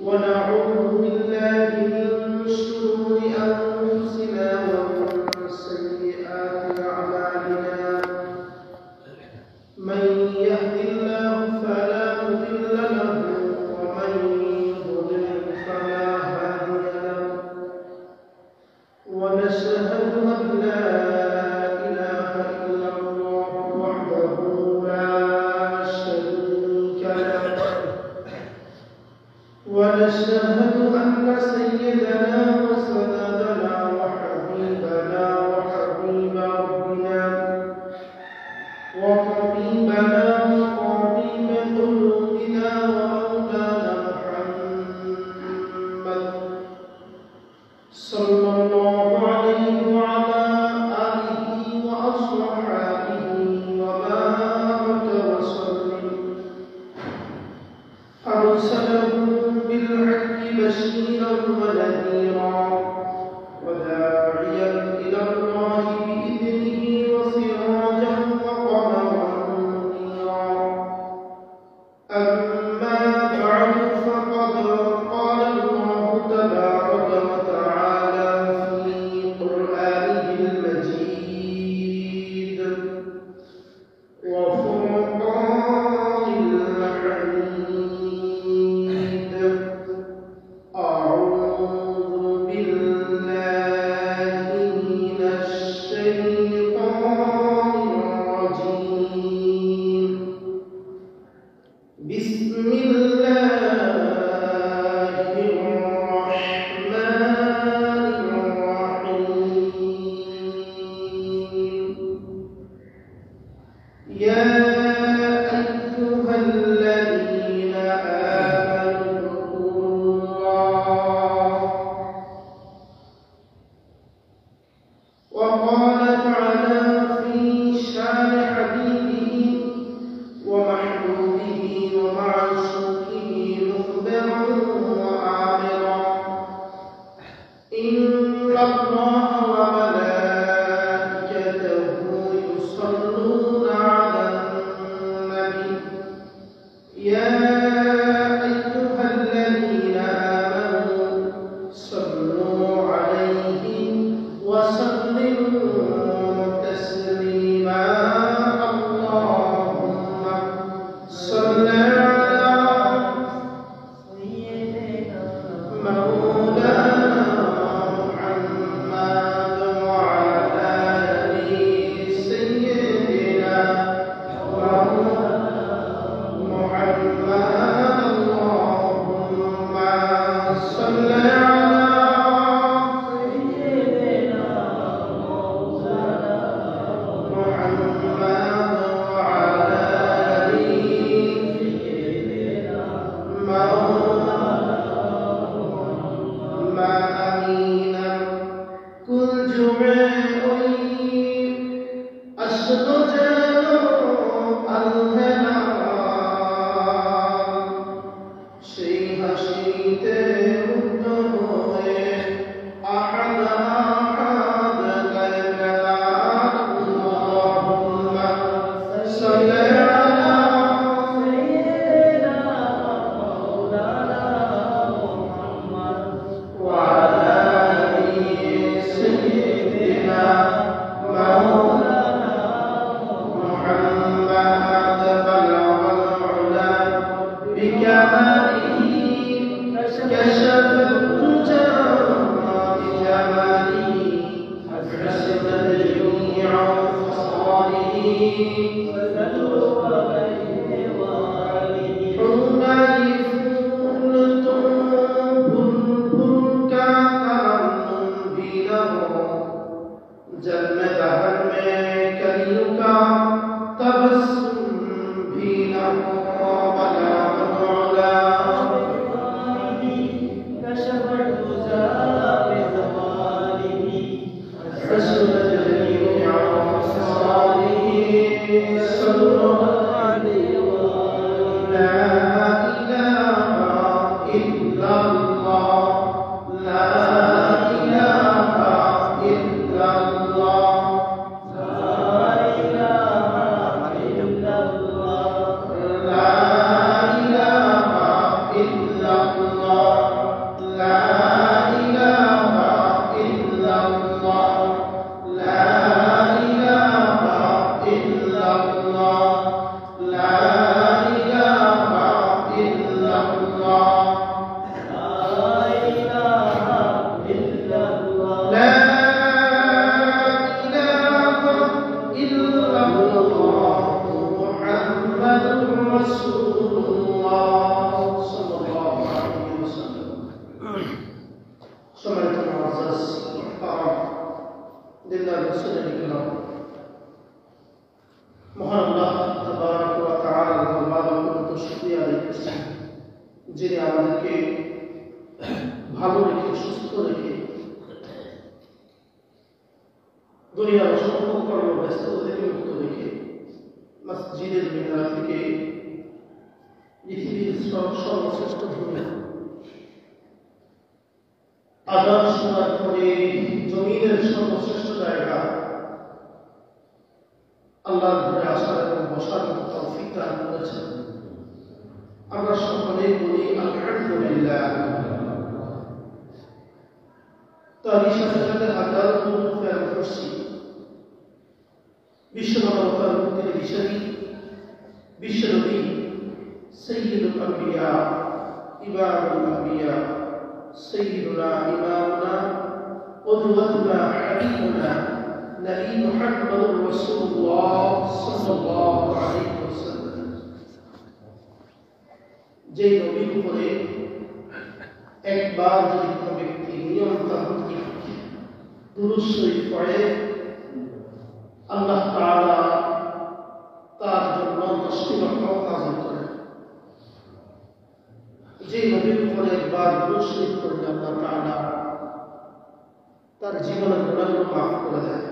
ونعوذ بالله من شرور أنفسنا ومن سيئات أعمالنا من يهد الله فلا مضل له ومن يضلل فلا هادي له ونشهد أن لا إله إلا الله وحده لا شريك له ونشهد أن سيدنا وسندنا وحبيبنا وحبيب ربنا وطبيبنا وطبيب قلوبنا ومولانا محمد صلى الله عليه وعلى آله وأصحابه وبارك وسلم أرسله بالحق بشيرا ونذيرا وداعيا إلى الله بإذنه وسراجا وقمرا منيرا أما بعد فقد قال الله تبارك وتعالى في قرآنه المجيد وفرقانه الحميد أعوذ بالله من الشيطان الرجيم بسم الله الرحمن الرحيم يا أيها الذين آمنوا الله وقال تعالى في شان حبيبه ومحبوبه ومعشوقه مخبرا وآمرا إن الله وملائكته يصلون على النبي يا أيها الذين آمنوا صلوا عليه وسلموا تسليما اللهم صل على مولانا محمد وعلى آل سيدنا محمد اللهم صل على যিনি আমাদেরকে ভালো রেখে সুস্থ রেখে দুনিয়ার অসংখ্য কর্মব্যস্ততা থেকে মুক্ত রেখে মসজিদের মিনার থেকে পৃথিবীর সর্বশ্রেষ্ঠ ভূমি আজান শোনার পরে জমিনের সর্বশ্রেষ্ঠ জায়গা আল্লাহর ঘরে আসার এবং বসার মতো তৌফিক দান করেছেন। আমরা সকলেই বলি আলহামদুলিল্লাহ। তারই সাথে সাথে হাজার ফের করছি বিশ্ব মানবতার মুক্তির বিষয়ী বিশ্বনবী সাইয়্যিদুল আম্বিয়া ইমামুল আম্বিয়া সাইয়্যিদুনা ইমামুনা কুদওয়াতুনা হাবিবুনা নবী মুহাম্মদুর রাসূলুল্লাহ সাল্লাল্লাহু আলাইহি ওয়াসাল্লাম, যে নবীর উপরে একবার যদি কোনো ব্যক্তি নিয়মতান্ত্রিক দুরূদ শরীফ পড়ে আল্লাহ তাআলা তার জন্য 10টি রহমত নাযিল করেন। যে নবীর উপরে একবার দুরূদ শরীফ পড়লে আল্লাহ তাআলা তার জীবনের গুনাহগুলো মাফ করে দেয়।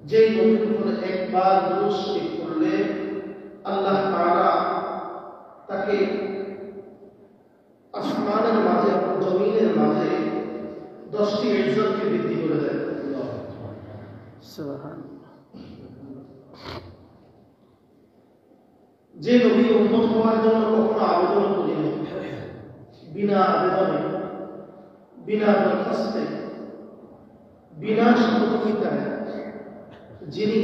যে নবীর উপরে একবার দুরূদ শরীফ পড়লে আল্লাহ তাআলা তাকে আসমানের মাঝে এবং জমিনের মাঝে 10টি ইজ্জতকে বৃদ্ধি করে দেয়। যে নবীর উম্মত হওয়ার জন্য কখনো আবেদন করিনি, বিনা আবেদনে বিনা দরখাস্তে বিনা সহযোগিতায় যিনি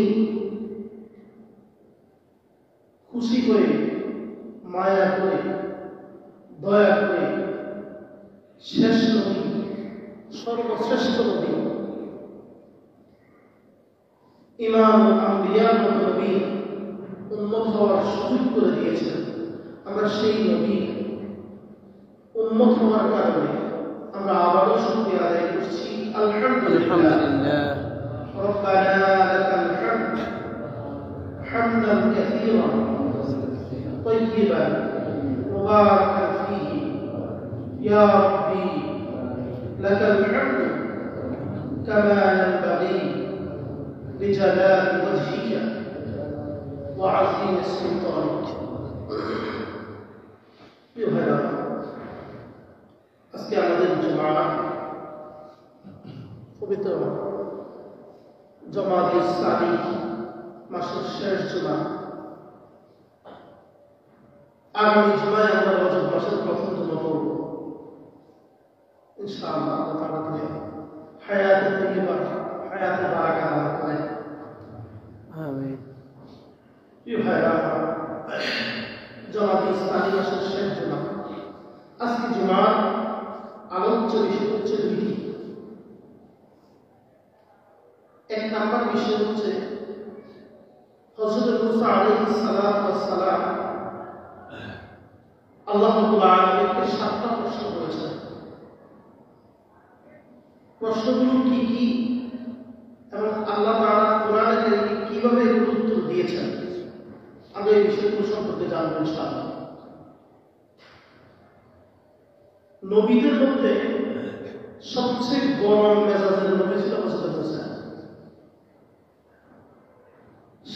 খুশি করে মায়া করে দয়া করে শেষ নবী সর্বশ্রেষ্ঠ নবী ইমামুল আম্বিয়ার মতো নবী উম্মত হওয়ার সুযোগ করে দিয়েছেন। আমরা সেই নবী উম্মত হওয়ার কারণে আমরা আবারও শুকরিয়া আদায় করছি। আলহামদুলিল্লাহ রব্বানা লাকাল হামদ হামদান কাসীরান طيبا مباركا فيه يا ربي لك الحمد كما ينبغي لجلال وجهك وعظيم سلطانك. আজকে আমাদের জুমা পবিত্র জমাদিস সানি মাসের শেষ জুমা। আগামী জুমায় আমরা রজব মাসের প্রথম জুমা পড়ব ইনশাআল্লাহ। আল্লাহ তাআলা হায়াতে তাইয়্যিবা হায়াতে বারাকা দান করেন। আমিন। প্রিয় ভাইরা, জমাদিস সানি মাসের শেষ জুমা। আজকে জুমার আলোচ্য বিষয় হচ্ছে দুটি। এক নাম্বার বিষয় হচ্ছে হযরত মুসা আলাইহিস সালাতু ওয়াস সালাম আল্লাহ রাব্বুল আলামিনকে 7টা প্রশ্ন করেছেন। প্রশ্নগুলো কি কি এবং আল্লাহ তাআলা কোরআনে কারীমে কিভাবে এর উত্তর দিয়েছেন, আমরা এই বিষয়গুলো সম্পর্কে জানব ইনশাআল্লাহ। নবীদের মধ্যে সবচেয়ে গরম মেজাজের নবী ছিল হযরত মুসা।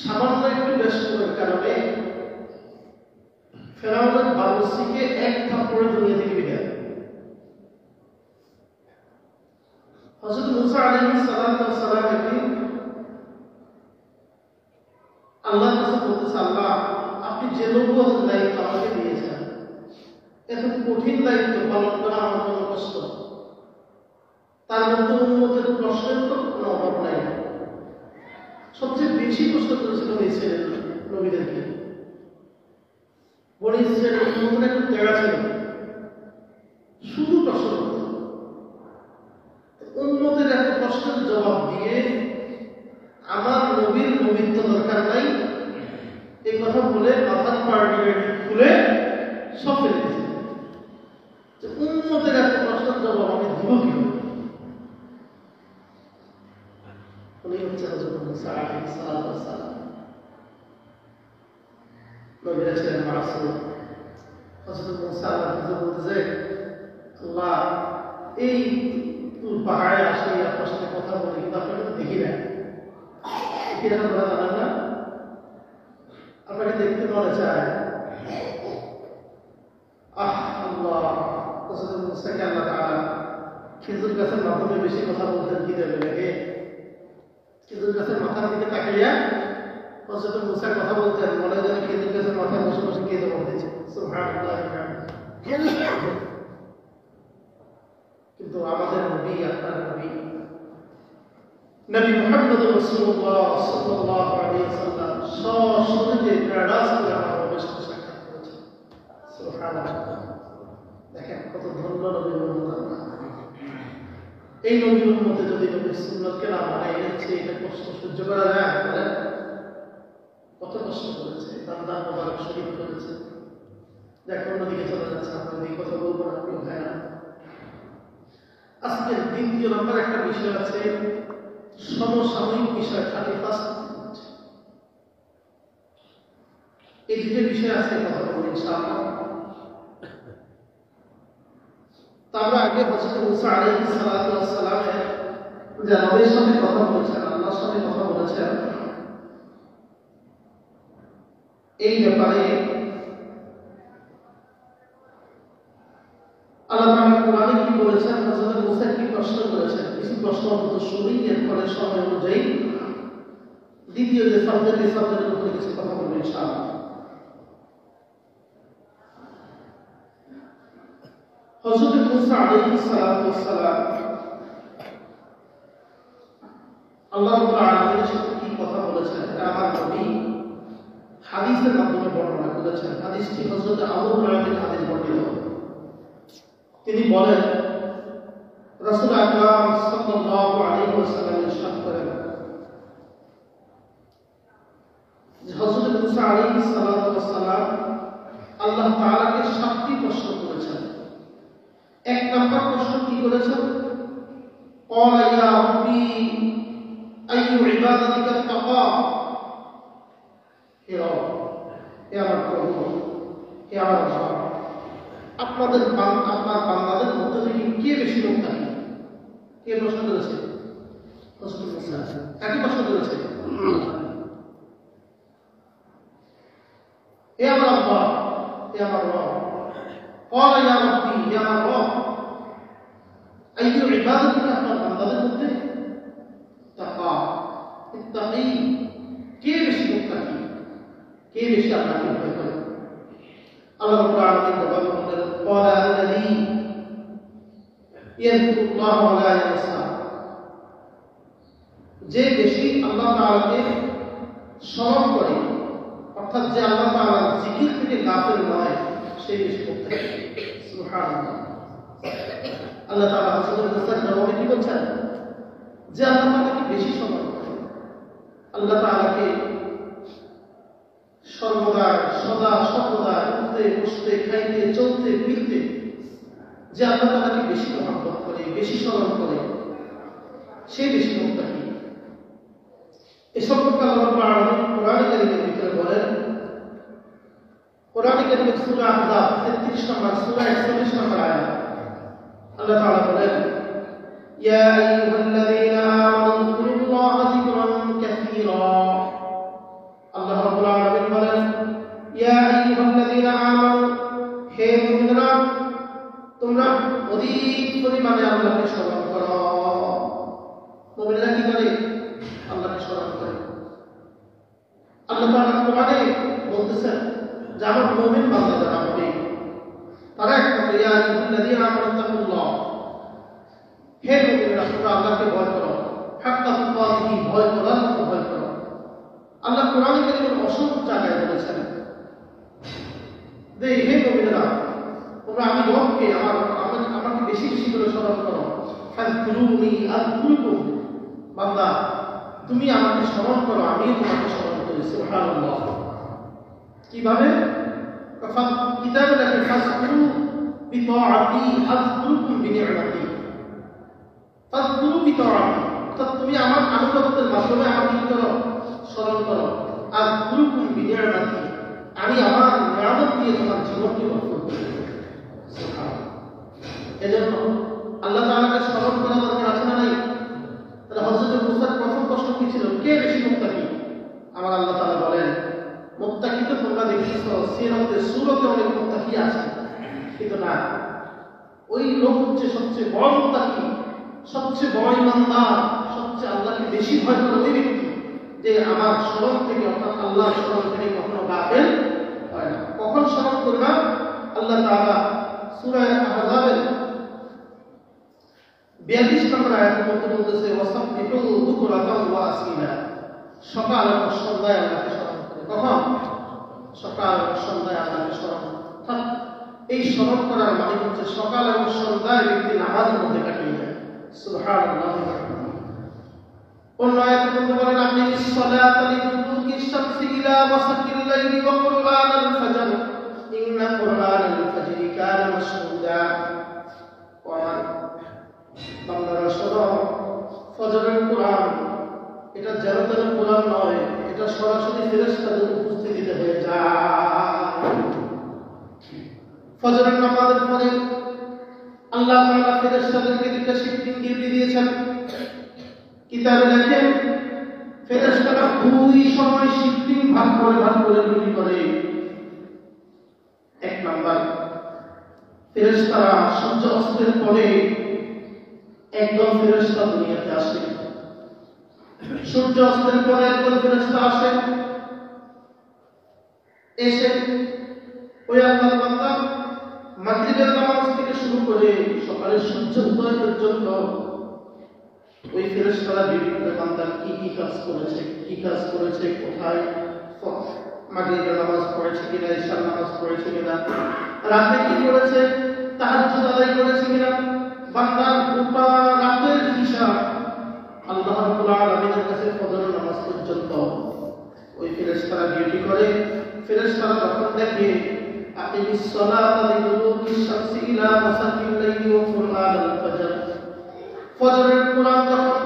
সামান্য একটু ব্যস্ততার কারণে ফেরাউনের বাদশাহকে এক থাপ্পড়ে দুনিয়া থেকে বিদায়। হযরত মুসা আলাইহিস সালাতু ওয়াস সালাম একদিন আল্লাহর কাছে বলতেছে, আল্লাহ আপনি যে নবুয়তের দায়িত্ব আমাকে দিয়েছেন এত কঠিন দায়িত্ব পালন করা আমার জন্য কষ্ট, তার মধ্যে উন্মতের প্রশ্নের তো কোনো অভাব নাই। সবচেয়ে বেশি কষ্ট করেছিল বনি ইসরাইল নবীদেরকে। বনি ইসরাইল উন্মতের একটা জায়গা ছিল, শুধু প্রশ্ন করত। উন্মতের এত প্রশ্নের জবাব দিয়ে আমার নবীর নবীত্ব দরকার নাই এই কথা বলে মাথার পার্টি খুলে সব ফেলে দিয়েছে। উন্মতের এত প্রশ্নের জবাব আমি দিব কিভাবে? উনি হচ্ছে হযরত মুসা আলাইহিস সালাম। নবীরা ছিলেন মাসুম। হযরত মুসা বলতেছে, আল্লাহ এই পাহাড়ে আসে আপনার সাথে কথা বলি, কিন্তু আপনাকে তো দেখি না, কিরকম জানেন না, আপনাকে দেখতে মনে চায়। আল্লাহ মুসাকে আল্লাহ তাআলা খেজুর গাছের মাধ্যমে বেশি কথা বলতেন কি দেবে নাকি? খেজুর গাছের মাথার দিকে তাকাইয়া হযরত মুসা কথা বলতেন, মনে যেন খেজুর গাছের মাথায় বসে বসে কে জবাব দিচ্ছে। সুবহানাল্লাহ। কিন্তু আমাদের নবী, আপনার নবী নবী মুহাম্মদ রাসূলুল্লাহ সাল্লাল্লাহু আলাইহি ওয়াসাল্লাম সশরীরে প্যারাডাইস করে আমার নবীর সাথে সাক্ষাৎ করেছেন। সুবহানাল্লাহ। দেখেন কত ধন্য নবীর উম্মত আমরা। এই নবীর উম্মতে যদি নবীর সুন্নতকে না মানে এনেছে, এটা কষ্ট সহ্য করা যায়? কত কষ্ট করেছে, বান্দা মোবারক শহীদ করেছে। দেখো অন্যদিকে চলে যাচ্ছে, আপনার এই কথা বলবো না, প্রিয় ভাইরা। আজকে দ্বিতীয় নম্বর একটা বিষয় আছে, সমসাময়িক বিষয় 31st। এই দুটো বিষয় আছে কথা বলবো ইনশাআল্লাহ। আমরা আগে হযরত মুসা আলাইহিস সালাতু ওয়াস সালামের যে নবীর সাথে কথা বলেছেন, আল্লাহর সাথে কথা বলেছেন, এই ব্যাপারে আল্লাহ তাআলা কোরআনে কি বলেছেন, হযরত মুসা কি প্রশ্ন করেছেন, কিছু প্রশ্ন অন্তত শুনি, এরপরে সময় অনুযায়ী দ্বিতীয় যে সাবজেক্টের উপরে কিছু কথা বলবো ইনশাআল্লাহ। হযরত মুসা আলাইহিস সালাতু ওয়াস সালাম আল্লাহ রাব্বুল আলামিনের সাথে কি কথা বলেছেন, এটা আমার নবী হাদিসের মাধ্যমে বর্ণনা করেছেন। হাদিসটি হযরত আবু হুরায়রার হাদিস বর্ণিত। তিনি বলেন, রাসূল আকরাম সাল্লাল্লাহু আলাইহি ওয়াসাল্লাম ইরশাদ করেন যে হযরত মুসা আলাইহিস সালাতু ওয়াস সালাম আল্লাহ তাআলাকে 7টি প্রশ্ন করেছেন। এক নম্বর প্রশ্ন কি করেছেন? ক্বালা ইয়া রাব্বি আইয়ু ইবাদাতিকা তাকা। হে রব, হে আমার প্রভু, হে আমার রব, আপনার বান্দাদের মধ্যে থেকে কে বেশি মুত্তাকি? কে প্রশ্ন করেছে? হযরত মুসা একই প্রশ্ন করেছে। হে আমার আল্লাহ, হে আমার রব, ক্বালা ইয়া রাব্বি, ইয়া আমার রব, আইয়ু ইবাদাতিকা, আপনার বান্দাদের মধ্যে তাকা, ইত্তাকি, কে বেশি মুত্তাকি, কে বেশি আপনাকে ভয় করে? আল্লাহ রাব্বুল আলামিন জবাব দিলেন, ক্বালা আল্লাযী ইয়াযকুরুল্লাহ ওয়া লা ইয়ানসা, যে বেশি আল্লাহ তাআলাকে স্মরণ করে, অর্থাৎ যে আল্লাহ তাআলার জিকির থেকে গাফিল নয়, সেই বেশি মুত্তাকি। সুবহানাল্লাহ। আল্লাহ তাআলা হযরত মুসার জবাবে কি বলছেন? যে আল্লাহ তাআলাকে বেশি স্মরণ করে, আল্লাহ তাআলাকে সর্বদা সর্বদা উঠতে বসতে খাইতে চলতে ফিরতে, যে আল্লাহ তাআলাকে বেশি মহব্বত করে, বেশি স্মরণ করে, সে বেশি মুত্তাকি। এই সম্পর্কে আল্লাহ রাব্বুল আলামিন কোরআনে কারীমের ভিতরে বলেন, কোরআনে কারীমের সূরা আহজাব 33 নম্বর সূরা 41 নম্বর আয়াত আল্লাহ তাআলা বলেন, ইয়া আইয়ুহাল্লাযীনা আমানু যকুরুল্লাহা যিকরান কাসীরা। আল্লাহ রাব্বুল আলামিন বলেন, ইয়া আইয়ুহাল্লাযীনা আমানু, হে মুমিনরা, তোমরা অধিক পরিমাণে আল্লাহকে স্মরণ করো। মুমিনরা কি করে? আল্লাহকে স্মরণ করে। আল্লাহ তাআলা কোরআনে বলতেছেন যে আমার মুমিন বান্দা যারা হবে, তারা এক কথা, ইয়া আইয়ুহাল্লাযীনা আমানু তাকুল্লাহ, হে মুমিনরা তোমরা আল্লাহকে ভয় করো, হাক্কা তুকাতিহি, ভয় করার মতো ভয় করো। আল্লাহ কোরআনে কারীমের অসংখ্য জায়গায় বলেছেন যে হে মুমিনরা তোমরা আমি রবকে আমাকে বেশি বেশি করে স্মরণ করো। ফাযকুরুনি আযকুরকুম, বান্দা তুমি আমাকে স্মরণ করো আমি তোমাকে স্মরণ করি। সুবহানাল্লাহ। কিভাবে? কিতাবে লেখে ফাযকুরু বিতাআতি আযকুরকুম বিনি'মাতি, ফাযকুরু বিতাআতি, অর্থাৎ তুমি আমার আনুগত্যের মাধ্যমে আমাকে কি করো? স্মরণ করো। আযকুরকুম বিনি'মাতি, আমি আমার নিয়ামত দিয়ে তোমার জীবনকে ভরপুর করে দেব। সুবহানাল্লাহ। এজন্য আল্লাহ তাআলাকে স্মরণ করা দরকার আছে না নাই? তাহলে হযরত মুসার প্রথম প্রশ্ন কি ছিল? কে বেশি মুত্তাকি? আমার আল্লাহ তাআলা বলেন মুত্তাকি তো তোমরা দেখেছো সিরাতে সূরাতে অনেক মুত্তাকি আছে, কিন্তু না, ওই লোক হচ্ছে সবচেয়ে বড় মুত্তাকি, সবচেয়ে বড় ঈমানদার, সবচেয়ে আল্লাহকে বেশি ভয় করে ওই ব্যক্তি যে আমার স্মরণ থেকে অর্থাৎ আল্লাহর স্মরণ থেকে কখনো গাফেল হয় না। কখন স্মরণ করবা? আল্লাহ তাআলা সূরা আহজাবের 42 নম্বর আয়াতের মধ্যে বলতেছে ওয়াসাব্বিহু বুকরাতাও ওয়া আসিলা, সকাল এবং সন্ধ্যায় আল্লাহকে স্মরণ করে। কখন? সকাল এবং সন্ধ্যায় আল্লাহকে স্মরণ। অর্থাৎ এই স্মরণ করার মানে হচ্ছে সকাল এবং সন্ধ্যায় ব্যক্তি নামাজের মধ্যে কাটিয়ে দেয়। সুবহানাল্লাহ। অন্য আয়াতের মধ্যে বলেন আকিমিস সালাতা লিদুলুকিশ শামসি ইলা ওয়াসাকিল লাইলি ওয়া কুরআনাল ফাজর ইন্না কুরআনাল ফাজরি কানা মাশহুদা। বাংলার শোনো, ফজরের কোরআন এটা যেন তেন কোরআন নয়, এটা সরাসরি ফেরেশতাদের উপস্থিতিতে হয়ে যায়। ফজরের নামাজের পরে আল্লাহ তাআলা ফেরেশতাদেরকে দুটো শিফটিং ডিউটি দিয়েছেন। কিতাবে লেখেন ফেরেশতারা দুই সময় শিফটিং ভাগ করে ডিউটি করে। এক নাম্বার, ফেরেশতারা সূর্য অস্তের পরে একদল ফেরেশতা দুনিয়াতে আসে। সূর্য অস্তের পরে একদল ফেরেশতা আসে, এসে ওই আল্লাহর বান্দা মাগরিবের নামাজ থেকে শুরু করে সকালে সূর্য উদয় পর্যন্ত ওই ফেরেশতারা বিভিন্ন বান্দা কি কাজ করেছে, কোথায় মাগরিবের নামাজ পড়েছে কিনা, ইশার নামাজ পড়েছে কিনা, রাতে কি করেছে, তাহাজ্জুদ আদায় করেছে কিনা, বান্দার গোটা রাতের হিসাব আল্লাহ রাব্বুল আলামিনের কাছে ফজরের নামাজ পর্যন্ত ওই ফেরেশতারা ডিউটি করে। ফেরেশতারা যখন দেখে আকিমিস সালাতা লিদুলুকিশ শামসি ইলা ওয়াসাকিল লাইলি ওয়া কুরআনাল ফাজর, ফজরের কোরআন যখন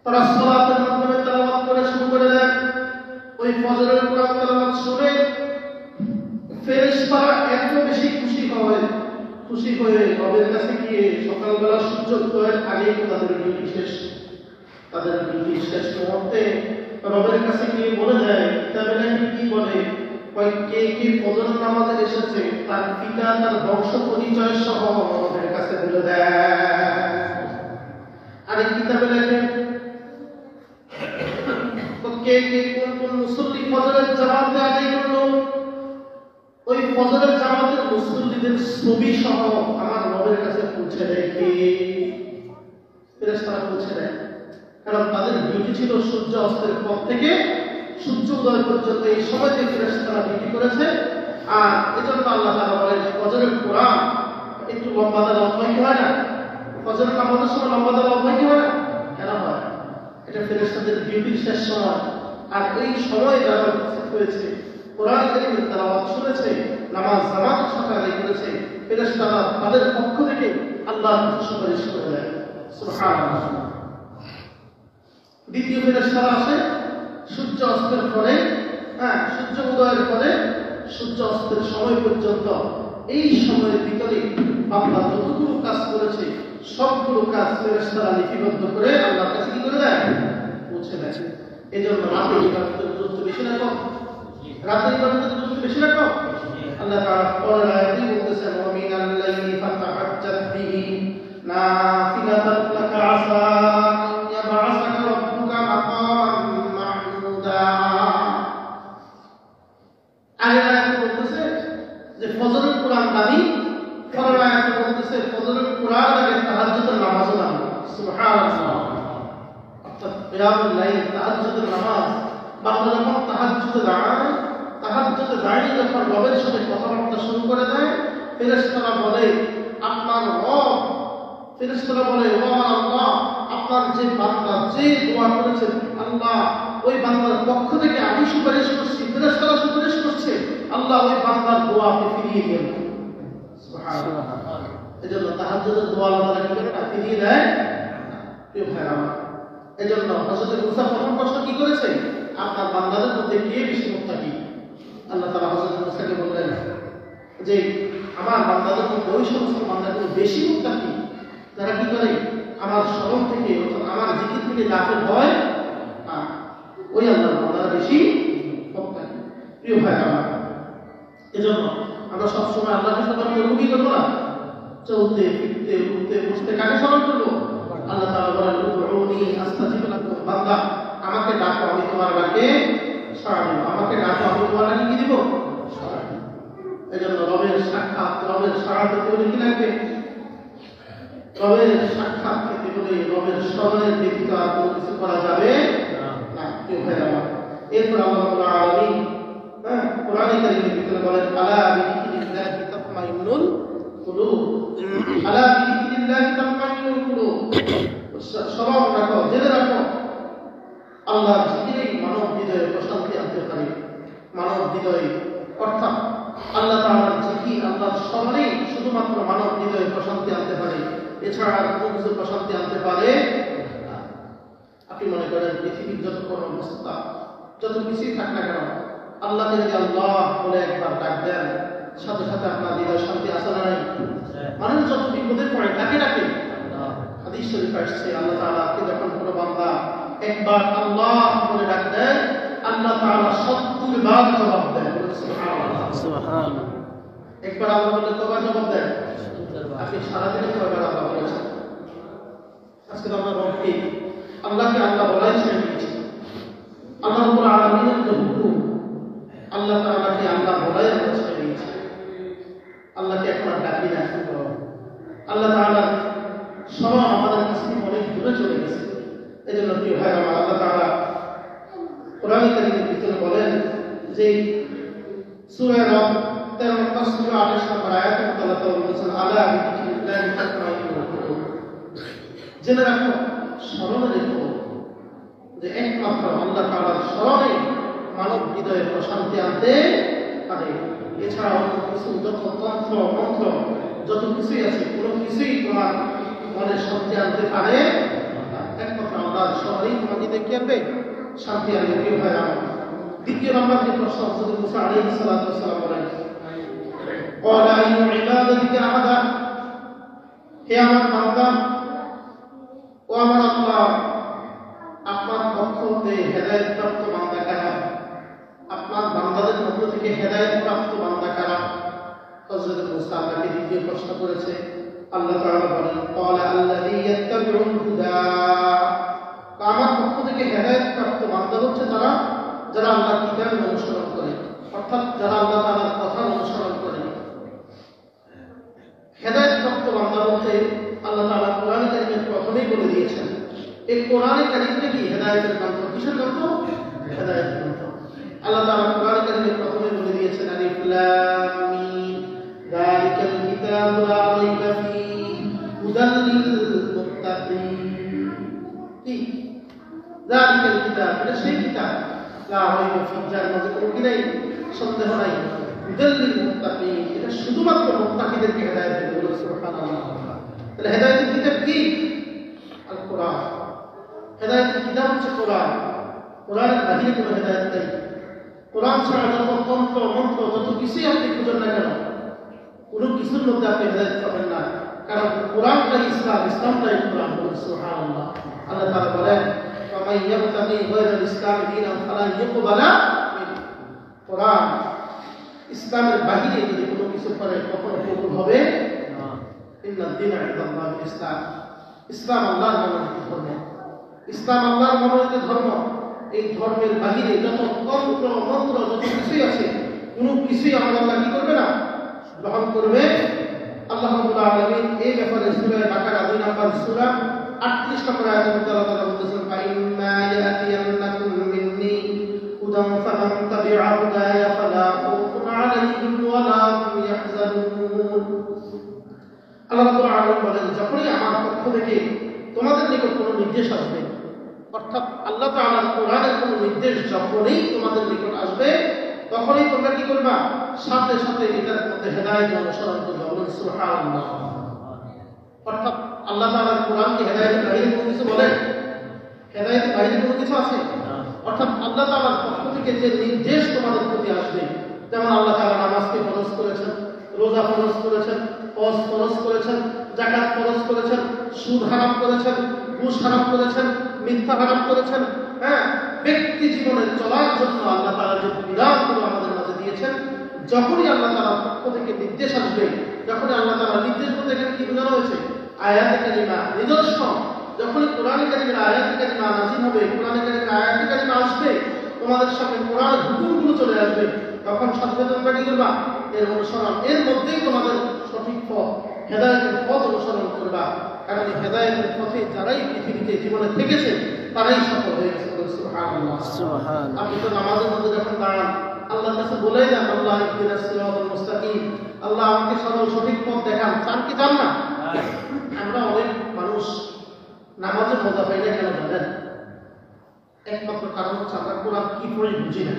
তারা সালাতের মাধ্যমে তেলাওয়াত করে শুরু করে দেয়, ওই ফজরের কোরআন তেলাওয়াত শুনে ফেরেশতারা এত বেশি খুশি হয়ে রবের কাছে গিয়ে সকালবেলা সূর্য উদয়ের আগেই তাদের ডিউটি শেষ মুহূর্তে রবের কাছে গিয়ে বলে দেয়। কিতাবে কি বলে, কে ফজর নামাজে এসেছে তার পিতা তার বংশ পরিচয় সহ রবের কাছে বলে দেয়। আর এই কিতাবে লেখেন কোন মুসল্লি ফজরের জামাতে আদায় করলো, ওই ফজরের জামাতের মুসল্লিদের ছবি সহ আমার রবের কাছে পৌঁছে দেয়। কি ফেরেশতারা পৌঁছে দেয়, কারণ তাদের ডিউটি ছিল সূর্য অস্তের পর থেকে সূর্য উদয় পর্যন্ত এই সময়তে ফেরেশতারা ডিউটি করেছে। আর এজন্য আল্লাহ তাআলা বলেন ফজরের কোরআন একটু লম্বা তেলাওয়াত হয় কি হয় না? ফজরের নামাজের সময় লম্বা তেলাওয়াত হয় কি হয় না? কেন হয়? এটা ফেরেশতাদের ডিউটির শেষ সময়। আর এই সময় যারা উপস্থিত হয়েছে, কোরআন কারীমের তেলাওয়াত শুনেছে, নামাজ জামাতের সাথে আদায় করেছে, ফেরেশতারা তাদের পক্ষ থেকে আল্লাহর কাছে সুপারিশ করে দেয়। সুবহানাল্লাহ। দ্বিতীয় ফেরেশতারা আসে সূর্য অস্তের পরে, সূর্য উদয়ের পরে সূর্য অস্তের সময় পর্যন্ত। এই সময়ের ভিতরে বান্দা যতগুলো কাজ করেছে সবগুলো কাজ ফেরেশতারা লিপিবদ্ধ করে আল্লাহর কাছে কি করে দেয়? পৌঁছে দেয়। এজন্য রাতের ইবাদতের গুরুত্ব বেশি না কম? রাতের ইবাদতের গুরুত্ব বেশি না কম? আল্লাহ তাআলা পরের আয়াতে বলতেছেন ওয়া মিনাল লাইলি ফাতাহাজ্জাত বিহি নাফিলাতান লাকা আসা আন ইয়াবআসাকা রাব্বুকা মাকামান মাহমুদা। আয়াতে বলতেছে যে ফজরের কোরআন হচ্ছে ফজরের কুরআন আগে তাহাজ্জুদের নামাজও নামে সুবহানাল্লাহ। অর্থাৎ কিয়ামুল লাইল তাহাজ্জুদের নামাজ বান্দা যখন তাহাজ্জুদে দাঁড়িয়ে যখন রবের সাথে কথাবার্তা শুরু করে দেয়, ফেরেশতারা বলে আপনার রব, ফেরেশতারা বলে ও আমার আল্লাহ, আপনার যে বান্দা যে দোয়া করেছেন আল্লাহ ওই বান্দার পক্ষ থেকে আমি সুপারিশ করছি, ফেরেশতারা সুপারিশ করছে, আল্লাহ ওই বান্দার দোয়া আপনি ফিরিয়ে দিন সুবহানাল্লাহ। এজন্য তাহাজ্জুদের দোয়া আল্লাহ কি করে ফিরিয়ে দেয় প্রিয় ভাইরা আমার। এজন্য হযরত মুসা প্রথম প্রশ্ন কি করেছে, আপনার বান্দাদের মধ্যে কে বেশি মুত্তাকি? আল্লাহ তাআলা হযরত মুসাকে বললেন যে আমার বান্দাদের মধ্যে ওই সমস্ত বান্দাগুলো বেশি মুত্তাকি যারা কি করে আমার স্মরণ থেকে অর্থাৎ আমার জিকির থেকে লাভের ভয় না, ওই আল্লাহর বান্দারা বেশি মুত্তাকি। প্রিয় ভাইরা আমার, এজন্য আমরা সবসময় আল্লাহকে স্মরণ করবো, কি করবো না, চলতে ফিরতে উঠতে বসতে কাকে স্মরণ করবো? আল্লাহ তাআলা বলেন উদউনি আস্তাজিব লাকুম, বান্দা আমাকে ডাকো আমি তোমার ডাকে সাড়া দেব, আমাকে ডাকো আমি তোমার ডাকে কি দিব সাড়া দেব। এজন্য রবের সাক্ষাৎ, রবের সাড়া পেতে হলে কি লাগবে? রবের সাক্ষাৎ পেতে হলে রবের স্মরণের ব্যতীত আর কোনো কিছু করা যাবে না। প্রিয় ভাইরা আমার, এরপর আল্লাহ রাব্বুল আলামিন কোরআনে কারীমের ভিতরে বলেন আলা বিযিকরিল্লাহি তাতমাইন্নুল কুলুব, আলা বিযিকরিল্লাহি তাতমাইন্নুল কুলুব। স্মরণ রাখো, জেনে রাখো আল্লাহর জিকিরেই মানব হৃদয়ে প্রশান্তি আনতে পারে। মানব হৃদয়ে অর্থাৎ আল্লাহ তাআলার জিকির, আল্লাহর স্মরণেই শুধুমাত্র মানব হৃদয়ে প্রশান্তি আনতে পারে, এছাড়া আর কোনো কিছু প্রশান্তি আনতে পারে না। আপনি মনে করেন পৃথিবীর যত কোনো অবস্থা যত কিছুই থাক না কেন, আল্লাহকে যদি আল্লাহ বলে একবার ডাক দেন, সাথে সাথে আপনার হৃদয় শান্তি আসে না নাই? মানুষ যত বিপদে পড়ে ডাকে ডাকে, হাদিস শরীফে আসছে আল্লাহ তাআলাকে যখন কোনো বান্দা একবার আল্লাহ বলে ডাক দেয়, আল্লাহ তাআলা 70 বার জবাব দেন। সুবহানাল্লাহ সুবহানাল্লাহ। একবার আল্লাহ বলে কয়বার জবাব দেন? আপনি সারা দিনে কয়বার আল্লাহ বলেছেন? আজকে আমরা রবকে আল্লাহকে আল্লাহ বলাই ছেড়ে দিয়েছি। আল্লাহ রাব্বুল আলামিনের যে হুকুম, আল্লাহ তাআলাকে আল্লাহ বলাই আমরা ছেড়ে দিয়েছি। আল্লাহকে এখন আর ডাকি না। আল্লাহ তাআলার স্মরণ আমাদের কাছ থেকে অনেক দূরে চলে গেছে। এজন্য প্রিয় ভাইরা আমার, আল্লাহ তাআলা কোরআনে কারীমের ভিতরে বলেন যে সূরা রব 13 সূরা 28 নম্বর আয়াতে আল্লাহ তাআলা বলেছেন আলা বিযিকরিল্লাহি তাতমাইন্নুল কুলুব, জেনে রাখো, স্মরণে রেখো যে একমাত্র আল্লাহ তাআলার স্মরণে মানব হৃদয়ে প্রশান্তি আনতে পারে। এছাড়া অন্য কিছু যত তন্ত্র মন্ত্র যত কিছুই আছে কোনো কিছুই তোমার মনে শান্তি আনতে পারে না। একমাত্র আল্লাহর স্মরণেই তোমাকে দেখে আনবে, শান্তি আনবে। প্রিয় ভাইরা, দ্বিতীয় নম্বর যে প্রশ্ন হযরত মুসা আলাইহিস সালাতু ওয়াস সালাম বলেন ক্বালা আইয়ু ইবাদাতিকা আহাদা, হে আমার বান্দা ও আমার আল্লাহ, আপনার পক্ষ হতে হেদায়েত প্রাপ্ত বান্দা কারা? আপনার বান্দাদের মধ্য থেকে হেদায়েত প্রাপ্ত বান্দা কারা? হযরত মুসা আল্লাহকে দ্বিতীয় প্রশ্ন করেছে। আল্লাহ তাআলা বলেন ক্বালা আল্লাযী ইয়াত্তাবিউল হুদা, আমার পক্ষ থেকে হেদায়েত প্রাপ্ত বান্দা হচ্ছে তারা যারা আল্লাহর কিতাবের অনুসরণ করে, অর্থাৎ যারা আল্লাহ তাআলার কথা অনুসরণ করে। হেদায়েত প্রাপ্ত বান্দা বলতে আল্লাহ তাআলা কোরআনে কারীমে প্রথমেই বলে দিয়েছেন, এই কোরআনে কারীমটা কি হেদায়েতের গ্রন্থ। কিসের গ্রন্থ? হেদায়েতের গ্রন্থ। আল্লাহ তাআলা কোরআনে কারীমে প্রথমেই বলে দিয়েছেন আলিফ লাম মিম যালিকাল কিতাবু লা রাইবা ফীহি হুদাল লিল মুত্তাকিন। কি যালিকাল কিতাব? এটা সেই কিতাব লা রাইবা ফীহি, যার মধ্যে কোনো কি নাই, সন্দেহ নাই, হুদাল লিল মুত্তাকিন, এটা শুধুমাত্র মুত্তাকিদেরকে হেদায়েত দেবে। সুবহানাল্লাহ। তাহলে হেদায়েতের কিতাব কি? আল কোরআন। হেদায়েতের কিতাব হচ্ছে কোরআন। কোরআনের বাহিরে কোনো হেদায়েত নেই। কোরআন ছাড়া যত তন্ত্র মন্ত্র যত কিছুই আপনি খুঁজেন না কেন, কোনো কিছুর মধ্যে আপনি হেদায়েত পাবেন না। কারণ কোরআনটাই ইসলাম, ইসলামটাই কোরআন। সুবহানাল্লাহ। আল্লাহ তাআলা বলেন ফামান ইয়াবতাগি গায়রাল ইসলামি দীনান ফালান ইউকবালা মিনহু, কোরআন ইসলামের বাহিরে যদি কোনো কিছু করে কখনো কবুল হবে না। ইন্নাদ দীনা ইনদাল্লাহিল ইসলাম, ইসলাম আল্লাহর মনোনীত ধর্ম, ইসলাম আল্লাহর মনোনীত ধর্ম। এই ধর্মের বাহিরে যত তন্ত্র মন্ত্র যত কিছুই আছে কোনো কিছুই আমার আল্লাহ কি করবে না, গ্রহণ করবে। আল্লাহ রাব্বুল আলামিন এই ব্যাপারে সূরা বাকারা 2 নম্বর সূরা 38 নম্বর আয়াতে আল্লাহ তাআলা বলেছেন ফাইম্মা ইয়াতিয়ান্নাকুম মিন্নি হুদান ফামান তাবি'a হুদায়া ফালা খাউফুন আলাইহিম ওয়া লা হুম ইয়াহজানুন। আল্লাহ রাব্বুল আলামিন বলেন, যখনই আমার পক্ষ থেকে তোমাদের নিকট কোনো নির্দেশ আসবে, অর্থাৎ আল্লাহ তাআলার কোরআনের কোনো নির্দেশ যখনই তোমাদের নিকট আসবে, তখনই তোমরা কি করবা? সাথে সাথে এটার মধ্যে হেদায়েত অনুসরণ করবে। বলুন সুবহানাল্লাহ। অর্থাৎ আল্লাহ তাআলার কোরআন কি হেদায়েতের বাইরে কোনো কিছু বলে? হেদায়েতের বাইরে কোনো কিছু আছে? অর্থাৎ আল্লাহ তাআলার পক্ষ থেকে যে নির্দেশ তোমাদের প্রতি আসবে, যেমন আল্লাহ তাআলা নামাজকে ফরজ করেছেন, রোজা ফরজ করেছেন, হজ ফরজ করেছেন, যাকাত ফরজ করেছেন, সুদ হারাম করেছেন, ঘুষ হারাম করেছেন, মিথ্যা হারাম করেছেন। হ্যাঁ, ব্যক্তি জীবনে চলার জন্য আল্লাহ তাআলা যে বিধানগুলো আমাদের মাঝে দিয়েছেন, যখনই আল্লাহ তাআলার পক্ষ থেকে নির্দেশ আসবে, যখনই আল্লাহ তাআলা নির্দেশ বলতে এখানে কি বোঝানো হয়েছে? আয়াতে কারিমা, নিদর্শন। যখনই কোরআনে কারিমের আয়াতে কারিমা নাযিল হবে, কোরআনে কারিমের আয়াতে কারিমা আসবে, তোমাদের সামনে কোরআনের হুকুমগুলো চলে আসবে, তখন সাথে সাথে তোমরা কি করবা? এর অনুসরণ, এর মধ্যেই তোমাদের সঠিক পথ, হেদায়েতের পথ অনুসরণ করবা। কারণ এই হেদায়েতের পথে যারাই পৃথিবীতে জীবনে থেকেছে, তারাই সফল হয়ে গেছে। সুবহানাল্লাহ, সুবহানাল্লাহ। আপনি তো নামাজের মধ্যে যখন দাঁড়ান, আল্লাহর কাছে বলেই যান, আল্লাহ ইহদিনাস সিরাতাল মুস্তাকিম, আল্লাহ আমাকে সরল সঠিক পথ দেখান। চান কি চান না? আমরা অনেক মানুষ নামাজের মজা পাই না, কেন জানেন? একমাত্র কারণ হচ্ছে আমরা কোরআন কি পড়ি বুঝি না।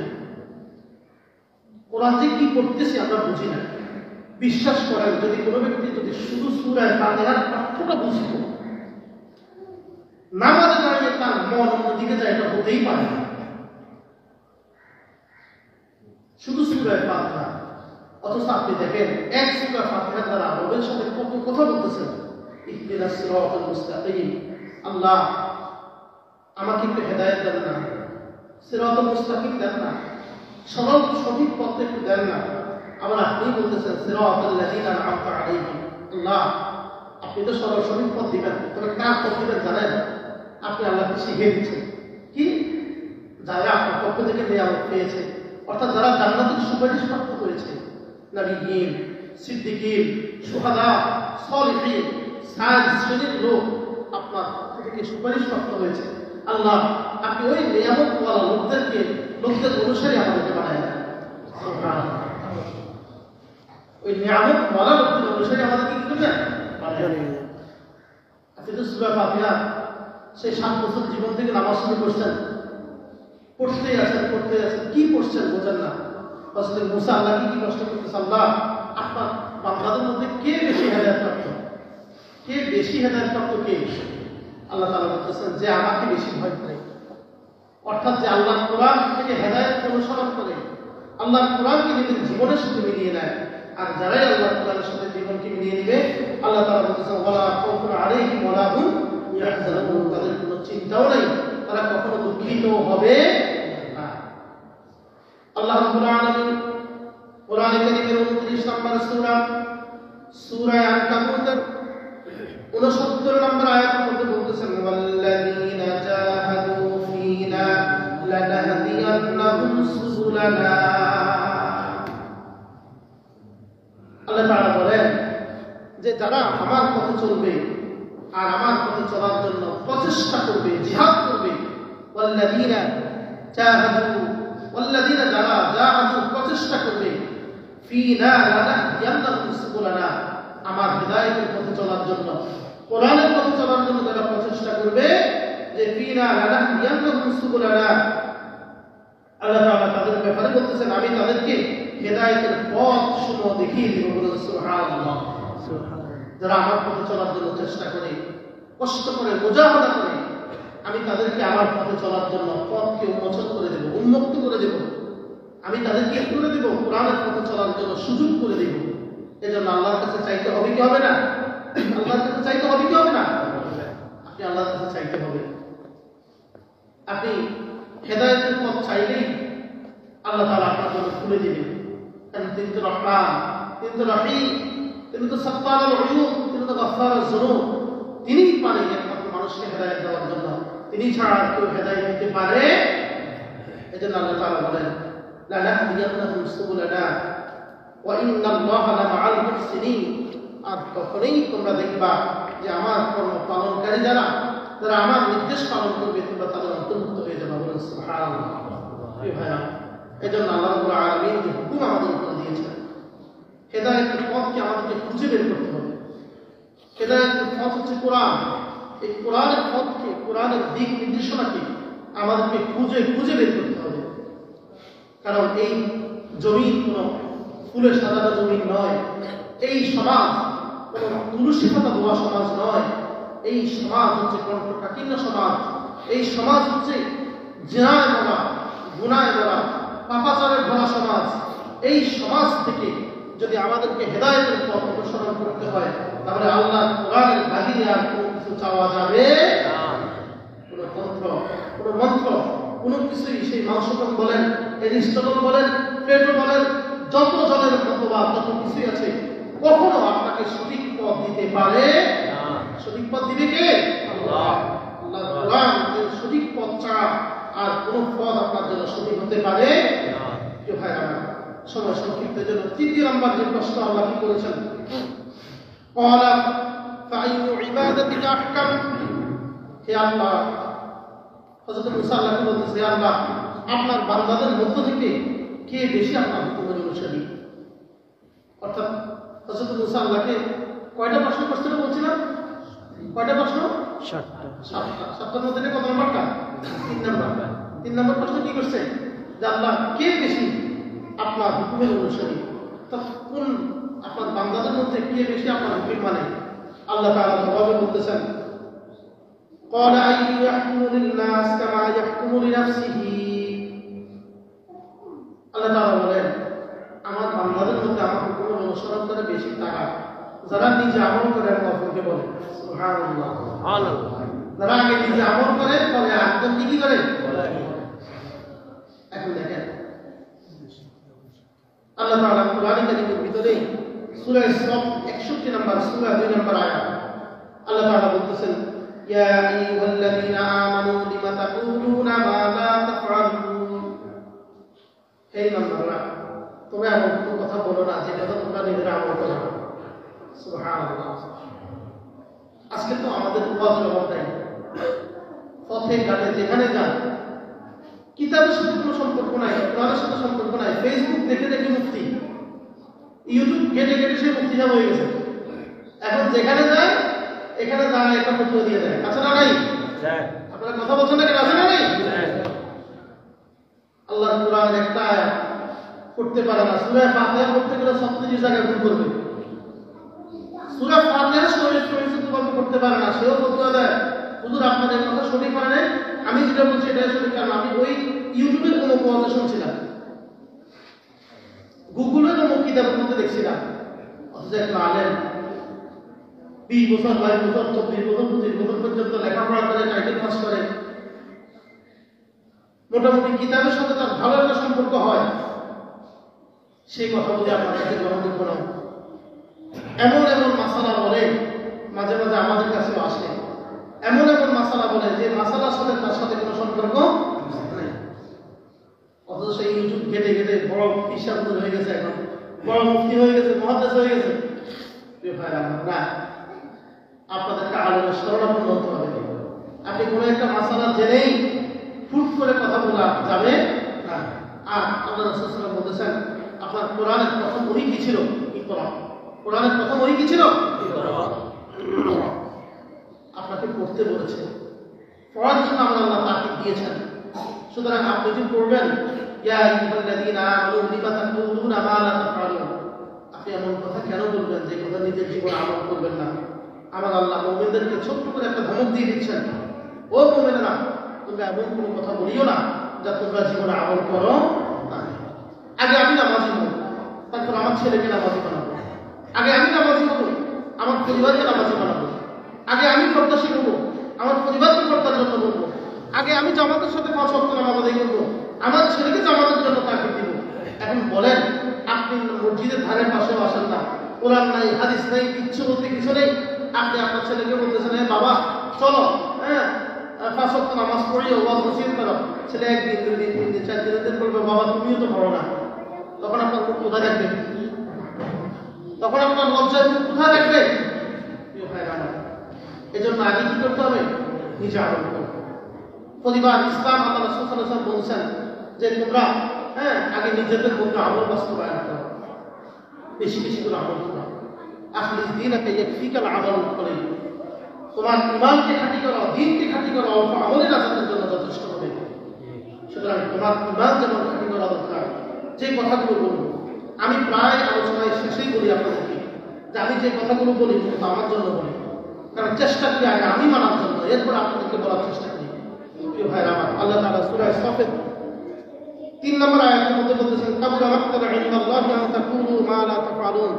কোরআন যে কি পড়তেছি আমরা বুঝি না। বিশ্বাস করেন, যদি কোনো ব্যক্তি যদি শুধু সূরা ফাতিহার অর্থটা বুঝতো, নামাজে দাঁড়িয়ে তার মন অন্যদিকে যায়, এটা হতেই পারে না। শুধু সূরা ফাতিহা, অথচ আপনি দেখেন এক সূরা ফাতিহার দ্বারা রবের সাথে কত কথা বলতেছেন। ইহদিনাস সিরাতাল মুস্তাকিম, আল্লাহ আমাকে একটু হেদায়েত দেন না, সিরাতাল মুস্তাকিম দেন না, সরল সঠিক পথে একটু দেন না। আবার আপনি বলতেছেন সিরাতাল লাযিনা আন'আমতা আলাইহিম, আল্লাহ আপনি তো সরল সঠিক পথ দিবেন, তবে কার পথ দিবেন জানেন? আপনি আল্লাহকে শিখিয়ে দিচ্ছেন কি? যারা আপনার পক্ষ থেকে নিয়ামত পেয়েছে, অর্থাৎ যারা জান্নাতের সুপারিশ প্রাপ্ত করেছে, নবীয়িন, সিদ্দিকিন, শুহাদা, সালিহিন, সাদ শ্রেণীর লোক আপনার পক্ষ থেকে সুপারিশ প্রাপ্ত হয়েছে। আল্লাহ আপনি ওই নিয়ামতওয়ালা লোকদের অনুসারী আমাদেরকে বানায় দেন। সুবহানাল্লাহ, ওই নিয়ামতওয়ালা লোকদের অনুসারী আমাদেরকে কি করবেন? বানায় দেন। আপনি তো সূরা ফাতিহা সেই 7 বছর জীবন থেকে নামাজ শুরু করছেন, পড়তেই আছেন, কি পড়ছেন বোঝেন না। হযরত মুসা আল্লাহকে কি কষ্ট করতেছে, আল্লাহ আপনার বান্দাদের মধ্যে কে বেশি হেদায়েত প্রাপ্ত? কে বেশি হেদায়েত প্রাপ্ত? কে? আল্লাহ তাআলা বলতেছেন যে আমাকে বেশি ভয় করে, অর্থাৎ যে আল্লাহর কোরআন থেকে হেদায়েত অনুসরণ করে, আল্লাহর কোরআনকে নিজের জীবনের সাথে মিলিয়ে নেয়। আর যারাই আল্লাহর কোরআনের সাথে জীবনকে মিলিয়ে নেবে, আল্লাহ তাআলা বলতেছেন ওয়ালা খাউফুন আলাইহিম ওয়ালা হুম ইয়াহজানুন, তাদের কোনো চিন্তাও নাই, তারা কখনো দুঃখিত হবে না। আল্লাহ রাব্বুল আলামিন কোরআনে কারীমের 29 নম্বর সূরা আনকাবুতের 69 নম্বর আয়াতের মধ্যে বলতেছেন ওয়াল্লাযীনা জাহাদু ফীনা লানাহদিয়ান্নাহুম সুবুলানা। আল্লাহ তাআলা বলেন যে যারা আমার পথে চলবে আর আমার পথে চলার জন্য প্রচেষ্টা করবে, জিহাদ করবে, ওয়াল্লাযীনা যারা জাহাদু প্রচেষ্টা করবে, ফীনা লানাহদিয়ান্নাহুম সুবুলানা, আমার হিদায়াতের পথে চলার জন্য, কোরআনের পথে চলার জন্য যারা প্রচেষ্টা করবে, যে ফীনা লানাহদিয়ান্নাহুম সুবুলানা, আল্লাহ তাআলা তাদের ব্যাপারে বলতেছেন আমি তাদেরকে হিদায়াতের পথ সমূহ দেখিয়ে দিব। বলুন সুবহানাল্লাহ, সুবহানাল্লাহ। যারা আমার পথে চলার জন্য চেষ্টা করে, কষ্ট করে, মুজাহাদা করে, আমি তাদেরকে আমার পথে চলার জন্য পথকে উন্মোচন করে দেব, উন্মুক্ত করে দেব। আমি তাদেরকে করে দেব, কোরআনের পথে চলার জন্য সুযোগ করে দেব। এজন্য আল্লাহর কাছে চাইতে হবে কি হবে না? আল্লাহর কাছে চাইতে হবে কি হবে না? আপনি আল্লাহর কাছে চাইতে হবে। আপনি হেদায়েতের পথ চাইলেই আল্লাহ তাআলা আপনার জন্য খুলে দিবেন। কারণ তিনি তো রহমান, তিনি তো রহিম, তিনি তো সাত্তারুল উয়ুব, তিনি তো গাফফারুজ যুনুব। তিনিই পারেন একমাত্র মানুষকে হেদায়েত দেওয়ার জন্য, তিনি ছাড়া কেউ হেদায়েত দিতে পারে? এজন্য আল্লাহ তাআলা বলেন লানাহদিয়ান্নাহুম সুবুলানা ওয়া ইন্নাল্লাহা লামাআল মুহসিনিন, আর তখনই তোমরা দেখবা যে আমার কর্ম পালনকারী যারা আমার নির্দেশ পালন করবে তোমরা তাদের অন্তর্ভুক্ত হয়ে যাবে। বলুন সুবহানাল্লাহ। ভাইরা, এই জন্য আল্লাহ রাব্বুল আলামিন যে হুকুম আমাদের উপর দিয়েছেন, হেদায়েতের পথকে আমাদেরকে খুঁজে বের করতে হবে। হেদায়েতের পথ হচ্ছে কোরআন। এই কোরআনের পথকে, কোরআনের দিক নির্দেশনাকে আমাদেরকে খুঁজে খুঁজে বের করতে হবে। কারণ এই জমিন কোনো ফুলে সাজানো জমিন নয়, এই সমাজ কোনো তুলসী পাতা ধোয়া সমাজ নয়, এই সমাজ হচ্ছে কণ্ঠকাঠিন্য সমাজ। এই সমাজ হচ্ছে জিনায় ভরা, গুনায় ভরা, পাপাচারে ভরা সমাজ। এই সমাজ থেকে যদি আমাদেরকে হেদায়েতের পথ অনুসরণ করতে হয়, তাহলে আল্লাহ কোরআনের বাহিরে আর কোনো কিছু চাওয়া যাবে না। কোনো তন্ত্র, কোনো মন্ত্র, কোনো কিছুই, সেই মাংসকম বলেন, এরিস্টটল বলেন, প্লেটো বলেন, যত জনের মতবাদ, যত কিছুই আছে, কখনো আপনাকে সঠিক পথ দিতে পারে না। সঠিক পথ দিবে কে? আল্লাহ। আল্লাহ কোরআন সঠিক পথ ছাড়া আর কোনো পথ আপনার জন্য সঠিক হতে পারে না। প্রিয় ভাইরা, সময় সংক্ষিপ্তের জন্য তৃতীয় নম্বর যে প্রশ্ন আল্লাহ কি করেছেন, ক্বালা ফাআইয়ু ইবাদাতিকা আহকাম। হে আল্লাহ, হযরত মুসা আল্লাহকে বলতেছে, হে আল্লাহ, আপনার বান্দাদের মধ্য থেকে কে বেশি আপনার হুকুমের অনুসারী? অর্থাৎ হযরত মুসা আল্লাহকে কয়টা প্রশ্ন করতে বলছিলাম? কয়টা প্রশ্ন? 7টা। 7টার মধ্যে কত নম্বরটা? 3 নম্বর। 3 নম্বর প্রশ্ন কি করছে? যে আল্লাহ, কে বেশি আপনার হুকুমের অনুসারী? কোন আপনার বান্দাদের মধ্যে কে বেশি আপনার হুকুম মানে? আল্লাহ তাআলা জবাবে বলতেছেন, ক্বালা আইয়ু ইয়াহকুমু লিন-নাস কামা ইয়াহকুমু লিনাফসিহি। আল্লাহ তাআলা বলেন, আমার বান্দাদের মধ্যে আমার হুকুমের অনুসরণ করে বেশি তারা যারা নিজে আমল করে এবং অপরকে বলে। সুবহানাল্লাহ, সুবহানাল্লাহ। যারা আগে নিজে আমল করে, পরে আরেকজনকে কি করে? এখন দেখেন আল্লাহ তাআলা কোরআন কারীমের ভিতরে সূরা সফ 61 নম্বর সূরা 2 নম্বর আয়াত আল্লাহ তাআলা বলতেছেন, ইয়া আইয়ুহাল্লাযীনা আমানু লিমা তাকুলুনা মা লা তাফআলুন। হে ইমানদাররা, তোমরা এমন কোনো কথা বলো না যেটা তোমরা নিজেরা আমল করো না। সুবহানাল্লাহ। আজকে তো আমাদের ওয়াজের অভাব নাই। পথে ঘাটে যেখানে যান, কিতাবের সাথে কোনো সম্পর্ক নাই, কোরআনের সাথে সম্পর্ক নাই, ফেসবুক দেখে দেখে মুফতি, ইউটিউব ঘেটে ঘেটে সে মুফতি সাহেব হয়ে গেছে। এখন যেখানে যায় এখানে দাঁড়ায় একটা ফটো দিয়ে দেয়। আছে না নাই? আপনারা কথা বলছেন না কেন? আছে না নাই? আল্লাহর কোরআনের একটা আয়াত পড়তে পারে না, সূরা ফাতিহা পড়তে গেলে 37 জায়গায় ভুল করবে। সূরা ফাতিহা সঠিকভাবে পড়তে পারে না, সেও ফতোয়া দেয়, হুজুর আপনাদের কথা সঠিক হয় নাই, আমি যেটা বলছি এটাই সঠিক। কারণ আমি ওই ইউটিউবের কোনো কথা শুনছিলাম, গুগলের কোনো কিতাবের মধ্যে দেখছিলাম। অথচ একটা আলেম 20 বছর, 22 বছর, 24 বছর, 25 বছর পর্যন্ত লেখাপড়া করে, টাইটেল পাস করে, মোটামুটি কিতাবের সাথে তার ভালো একটা সম্পর্ক হয়, সেই কথা বলে আপনার কাছে গ্রহণযোগ্য নয়। এমন এমন মাসালা বলে, মাঝে মাঝে আমাদের কাছে আসে, এমন এমন মাসালা বলে যে মাসালার সাথে তার সাথে কোনো সম্পর্ক নেই। অথচ সেই ইউটিউব ঘেটে ঘেটে বড় ইশার হয়ে গেছে, এখন বড় মুফতি হয়ে গেছে, মুহাদ্দিস হয়ে গেছে। না, আপনাদেরকে আলেমের শরণাপন্ন হতে হবে। আপনি কোনো একটা মাসালা জেনেই ফুট করে কথা বলা যাবে না। আর আল্লাহ রাসূল সাল্লাল্লাহু আলাইহি ওয়াসাল্লাম বলেছেন, আপনার কোরআনের প্রথম ওহী কি ছিল? ইকরা। কোরআনের প্রথম ওহী কি ছিল? ইকরা। আপনাকে পড়তে বলেছে, পড়ার জন্য আল্লাহ তাকিদ দিয়েছেন। সুতরাং আপনি যদি পড়বেন, ইয়া আইয়ুহাল্লাযীনা আমানু লিমা তাকুলুনা মা লা তাফআলুন, আপনি এমন কথা কেন বলবেন যে কথা নিজের জীবনে আমল করবেন না? আমার আল্লাহ মুমিনদেরকে ছোট্ট করে একটা ধমক দিয়ে দিচ্ছেন, ও মুমিনেরা, তোমরা এমন কোনো কথা বলিও না যা তোমরা জীবনে আমল করো না। আগে আমি নামাজি হব, তারপর আমার ছেলেকে নামাজি বানাবো। আগে আমি নামাজি হব, আমার পরিবারকে নামাজি বানাবো। আগে আমি পর্দাশীল হব, আমার পরিবারকে পর্দার জন্য বলবো। আগে আমি জামাতের সাথে 5 ওয়াক্ত নামাজ আদায় করবো, আমার ছেলেকে জামাতের জন্য তাকিদ দিব। এখন বলেন, আপনি মসজিদের ধারের পাশেও আসেন না, কোরআন নাই, হাদিস নাই, কিচ্ছু বলতে কিছু নেই, আপনি আপনার ছেলেকে বলতেছেন, হ্যাঁ বাবা চলো, হ্যাঁ 5 ওয়াক্ত নামাজ পড়িও, ওয়াজ নসিহত করো। ছেলে 1 দিন, 2 দিন, 3 দিন, 4 দিন বলবে, বাবা তুমিও তো পড়ো না। তখন আপনার মুখ কোথায় থাকবে? তখন আপনার লজ্জার মুখ কোথায় রাখবেন? এজন্য আগে কি করতে হবে? নিজে আমল করতে হবে। পরিবার ইসলাম আল্লাহ রাসূল সাল্লাল্লাহু আলাইহি ওয়াসাল্লাম বলেছেন যে তোমরা আগে নিজেদের মধ্যে আমল বাস্তবায়ন করো, বেশি বেশি করে আমল করো। আখলিস দীনাকা ইয়াকফিকাল আমালুল কলিল, তোমার ঈমানকে খাঁটি করো, দ্বীনকে খাঁটি করো, অল্প আমলের আজাদের জন্য যথেষ্ট হবে। সুতরাং তোমার ঈমান যেমন খাঁটি করা দরকার। যে কথাগুলো বলবো আমি প্রায় আলোচনায় শেষেই বলি আপনাদেরকে যে আমি যে কথাগুলো বলি তা আমার জন্য বলি, কারণ চেষ্টা করি আগে আমি মানার জন্য, এরপর আপনাদেরকে বলার চেষ্টা করি। প্রিয় ভাইরা আমার, আল্লাহ তাআলা সূরা সফের 3 নম্বর আয়াতের মধ্যে বলতেছেন কাবুরা মাকতান ইনদাল্লাহি আন তাকুলু মা লা তাফআলুন।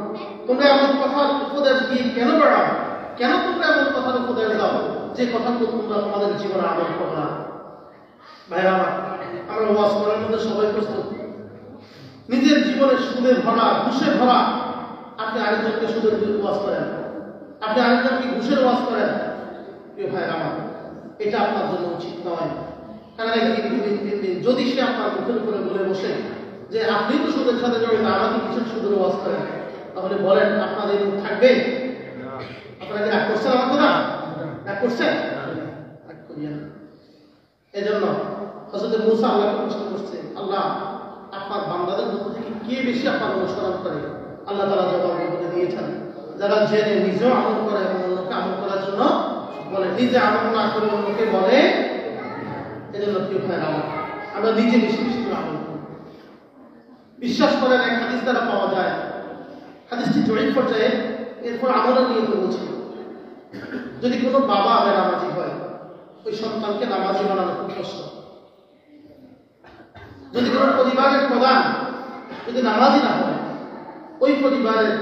তোমরা এমন কথার উপদেশ দিয়ে কেন বেড়াও? কেন তোমরা এমন কথার উপদেশ দাও যে কথাগুলো তোমরা তোমাদের জীবনে আমল করো না? ভাইরা আমার, আমরা ওয়াজ করার মধ্যে সবাই প্রস্তুত। নিজের জীবনে সুদে ভরা, ঘুষে ভরা। আপনি আরেকজনকে সুদের ওয়াজ করেন, আপনি আরেকজনকে ঘুষের ওয়াজ করেন। প্রিয় ভাইরা আমার, এটা আপনার জন্য উচিত নয়। কারণ দিন যদি সে আপনার মুখের উপরে বলে বসে যে আপনি তো সুদের সাথে জড়িত, আমাকে কিছু সুদের ওয়াজ করেন, তাহলে বলেন আপনাদের মুখ থাকবে? আপনারা কি রাগ করছেন আমার কথা? রাগ করছেন? রাগ করিয়েন। এজন্য হযরত মূসা আল্লাহকে প্রশ্ন করছে, আল্লাহ আপনার বান্দাদের মধ্যে থেকে কে বেশি আপনার অনুসরণ করে? আল্লাহ তাআলা জবাব বলে দিয়েছেন, যারা জেনে নিজেও আমল করে এবং অন্যকে আমল করার জন্য বলে, নিজে আমল না করে অন্যকে বলে। এজন্য প্রিয় ভাইরা আমার, আমরা নিজে বেশি বেশি করে আমল করি। বিশ্বাস করেন এক হাদিস দ্বারা পাওয়া যায়, হাদিসটি জয়ীফ পর্যায়ে, এরপর আমলের নিয়ে তো বলছি। যদি কোনো বাবা বেনামাজি হয়, ওই সন্তানকে নামাজি বানানো খুব কষ্ট। যদি কোনো পরিবারের প্রধান যদি নামাজি না হয়, ওই পরিবারের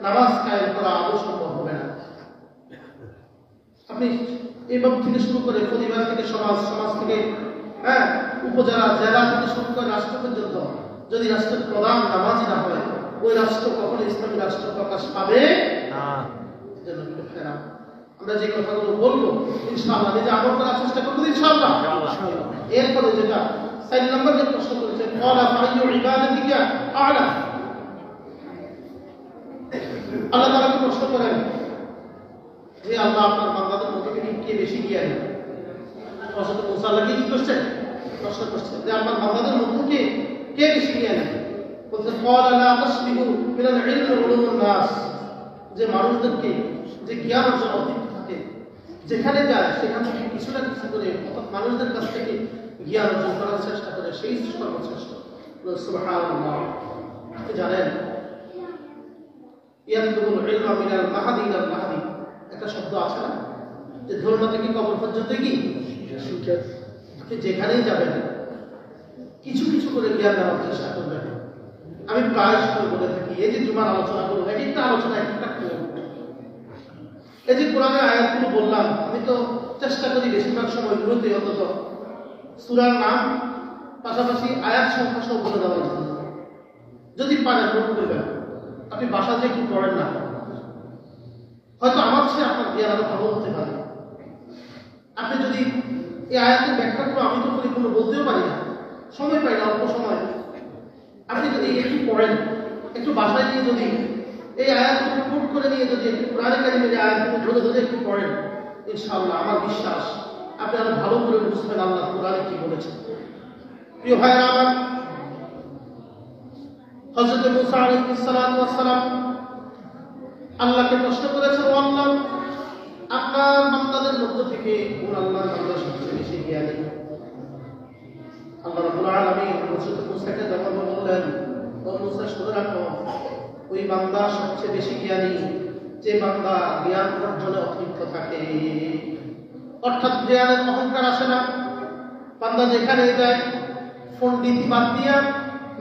নামাজ কায়েম করা আদৌ সম্ভব হবে না। আপনি এইভাবে থেকে শুরু করে পরিবার থেকে সমাজ, সমাজ থেকে উপজেলা, জেলা থেকে শুরু করে রাষ্ট্র পর্যন্ত, যদি রাষ্ট্রের প্রধান নামাজি না হয়, ওই রাষ্ট্র কখনো ইসলামী রাষ্ট্র প্রকাশ পাবে না। আমরা যে কথাগুলো বলবো ইনশাআল্লাহ নিজে আমল করার চেষ্টা করবো ইনশাআল্লাহ। এরপরে যেটা 4 নম্বর যে প্রশ্ন করেছে, ক্বালা ফাআইয়ু ইবাদাতিকা আ'লা। আল্লাহ তাআলা প্রশ্ন করেন যে আল্লাহ আপনার বান্দাদের মধ্যে থেকে কে বেশি জ্ঞানী? হযরত মূসা আল্লাহকে কি করছেন? প্রশ্ন করছেন যে আপনার বান্দাদের মধ্যে থেকে কে বেশি জ্ঞানী? বলছেন ক্বালা লা তাসবিহু মিনাল ইলমি উলুমুন নাস, যে মানুষদেরকে যে জ্ঞান অর্জন অতীত থাকে, যেখানে যায় সেখান থেকে কিছু না কিছু করে মানুষদের কাছ থেকে জ্ঞান অর্জন করার চেষ্টা করে, সেই সর্বশ্রেষ্ঠ। সুবহানাল্লাহ। আপনি জানেন ইয়াতলুবুল ইলমা মিনাল মাহদি ইলাল মাহদি, একটা শব্দ আছে না যে ধর্ম থেকে কবর পর্যন্ত কি শিক্ষা। আপনি যেখানেই যাবেন কিছু কিছু করে জ্ঞান নেওয়ার চেষ্টা করবেন। আমি প্রায় সময় বলে থাকি, এই যে জুমার আলোচনা করবো, একটা আলোচনা একটা এই যে কোরআনের আয়াতগুলো বললাম, আমি তো চেষ্টা করি বেশিরভাগ সময়গুলোতে অন্তত সূরার নাম পাশাপাশি আয়াত সংখ্যা সব বলে দেওয়ার জন্য। যদি পারেন নোট করবেন, আপনি বাসাতে একটু পড়েন না, হয়তো আমার চেয়ে আপনার জ্ঞান আরো ভালো হতে পারে। আপনি যদি এই আয়াতের ব্যাখ্যাগুলো, আমি তো পরিপূর্ণ বলতেও পারি না, সময় পাই না, অল্প সময়, আপনি যদি একটু পড়েন, একটু বাসায় নিয়ে যদি এই আয়াতগুলো নোট করে নিয়ে যদি একটু কোরআনে কারিমের এই আয়াতগুলো ধরে ধরে একটু পড়েন, ইনশাআল্লাহ আমার বিশ্বাস আপনি আরো ভালো করে বুঝবেন আল্লাহ কোরআনে কি বলেছেন। প্রিয় ভাইরা আমার, হযরত মূসা আলাইহিস সালাতু ওয়াস সালাম আল্লাহকে প্রশ্ন করেছেন, ও আল্লাহ আপনার বান্দাদের মধ্য থেকে কোন আল্লাহর বান্দা সবচেয়ে বেশি জ্ঞানী? আল্লাহ রাব্বুল আলামিন হযরত মূসাকে জবাব বললেন, ও মূসা শুনে রাখো, ওই বান্দা সবচেয়ে বেশি জ্ঞানী যে বান্দা জ্ঞান অর্জনে অতৃপ্ত থাকে, অর্থাৎ জ্ঞানের অহংকার আসে না। বান্দা যেখানে যায় পণ্ডিত বাদ দিয়া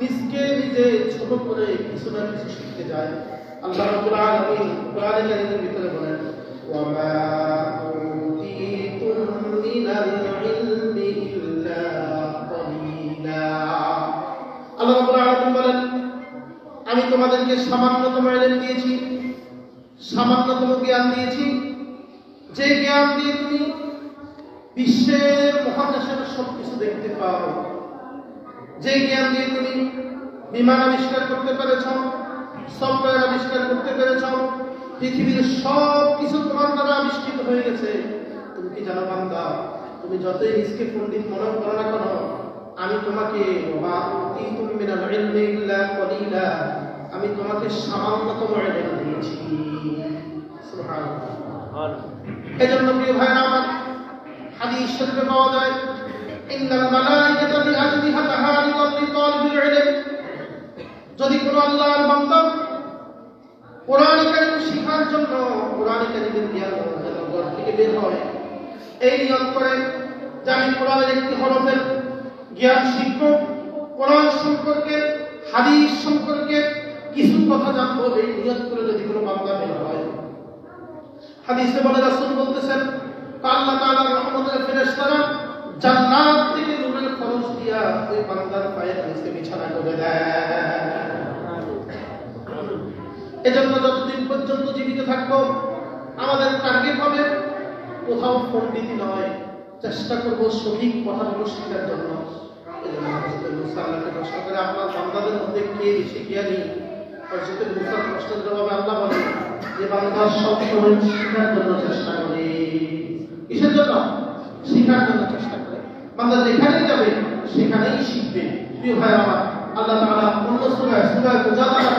নিজকে নিজে ছোট করে কিছু না কিছু শিখতে যায়। আল্লাহ রাব্বুল আলামিন কোরআনে কারীমের ভিতরে বলেন, ওয়া মা উতীতুম মিনাল ইলমি ইল্লা কলিলা। আল্লাহ রাব্বুল আলামিন বলেন, আমি তোমাদেরকে সামান্যতম ইলম দিয়েছি, সামান্যতম জ্ঞান দিয়েছি, যে জ্ঞান দিয়ে তুমি বিশ্বের মহাকাশের সবকিছু দেখতে পাও, যে জ্ঞান দিয়ে তুমি বিমান আবিষ্কার করতে পেরেছ, সফটওয়্যার আবিষ্কার করতে পেরেছ, পৃথিবীর সব কিছু তোমার দ্বারা আবিষ্কৃত হয়ে গেছে। তুমি কি জানো বান্দা, তুমি যতই নিজকে পণ্ডিত মনে করো না কেন, আমি তোমাকে আমি তোমাকে সামান্যতম ইলম দিয়েছি। সুবহানাল্লাহ। এজন্য প্রিয় ভাইরা আমার, হাদিস শরীফে পাওয়া যায়, ইন্নাল মালাইকাতা বিআজনিহাতিহা লিতালিবিল ইলম। যদি কোনো আল্লাহর বান্দা কোরআন কারীম শিখার জন্য, কোরআন কারীমের জ্ঞান অর্জনের জন্য ঘর থেকে বের হয়, এই নিয়ত করে যে আমি কোরআনের একটি হরফের জ্ঞান শিখব, কোরআন সম্পর্কে, হাদিস সম্পর্কে কিছু কথা জানবো, এই নিয়ত করে যদি কোনো বান্দা বের হয়, হাদিসে বলে রাসূল বলতেছেন, আল্লাহ তাআলার রহমতের ফেরেশতারা জান্নাত থেকে নূরের খরচ দিয়া ওই বান্দার পায়ের নিচে বিছানা করে দেয়। এজন্য যতদিন পর্যন্ত জীবিত থাকবো আমাদের টার্গেট হবে কোথাও পণ্ডিতি নয়, চেষ্টা করব সঠিক কথাগুলো শেখার জন্য। এজন্য হযরত মুসা আল্লাহকে প্রশ্ন করে, আপনার বান্দাদের মধ্যে কে বেশি জ্ঞানী? হযরত মুসার প্রশ্নের জবাবে আল্লাহ বলেন যে বান্দা সবসময় শেখার জন্য চেষ্টা করে। কিসের জন্য? শেখার জন্য চেষ্টা করে। বান্দা যেখানেই যাবে সেখানেই শিখবে। প্রিয় ভাই আমার, আল্লাহ তাআলা অন্য সূরা মুজাদালা